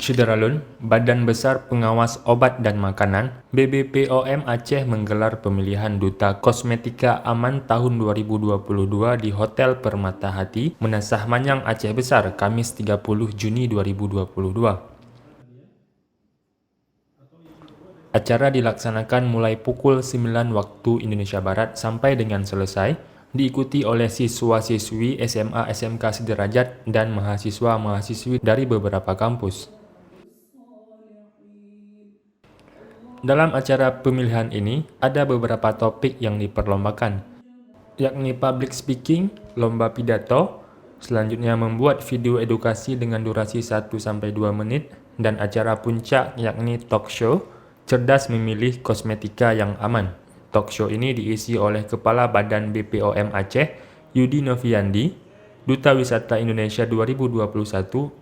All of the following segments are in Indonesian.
Syederalun, Badan Besar Pengawas Obat dan Makanan, BBPOM Aceh menggelar pemilihan Duta Kosmetika Aman tahun 2022 di Hotel Permata Hati, Menasah Manyang, Aceh Besar, Kamis 30 Juni 2022. Acara dilaksanakan mulai pukul 9 waktu Indonesia Barat sampai dengan selesai, diikuti oleh siswa-siswi SMA SMK Sederajat dan mahasiswa-mahasiswi dari beberapa kampus. Dalam acara pemilihan ini, ada beberapa topik yang diperlombakan, yakni public speaking, lomba pidato, selanjutnya membuat video edukasi dengan durasi 1-2 menit, dan acara puncak yakni talk show, cerdas memilih kosmetika yang aman. Talk show ini diisi oleh Kepala Badan BPOM Aceh, Yudi Noviandi, Duta Wisata Indonesia 2021,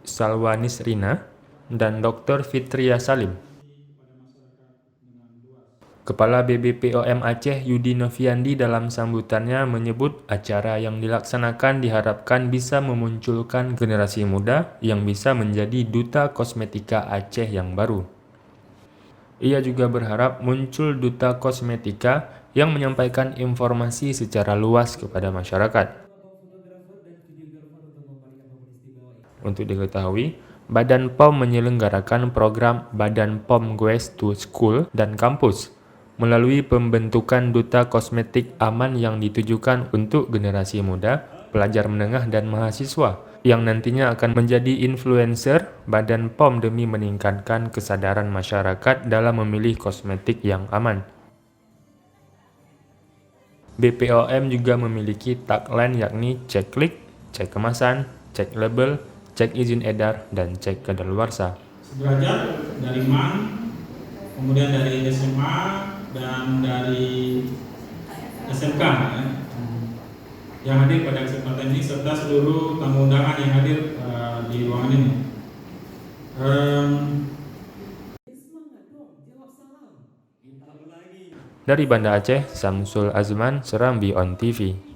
Salwa Nisrina, dan Dr. Fitria Salim. Kepala BBPOM Aceh Yudi Noviandi dalam sambutannya menyebut acara yang dilaksanakan diharapkan bisa memunculkan generasi muda yang bisa menjadi duta kosmetika Aceh yang baru. Ia juga berharap muncul duta kosmetika yang menyampaikan informasi secara luas kepada masyarakat. Untuk diketahui, Badan POM menyelenggarakan program Badan POM Goes to School dan kampus melalui pembentukan duta kosmetik aman yang ditujukan untuk generasi muda, pelajar menengah dan mahasiswa yang nantinya akan menjadi influencer Badan POM demi meningkatkan kesadaran masyarakat dalam memilih kosmetik yang aman. BPOM juga memiliki tagline yakni cek klik, cek kemasan, cek label, cek izin edar, dan cek kadaluarsa. Sederajat dari MAN, kemudian dari SMA, dan dari SMK yang hadir pada kesempatan ini serta seluruh tamu undangan yang hadir di ruangan ini. Dari Banda Aceh, Samsul Azman, Serambi On TV.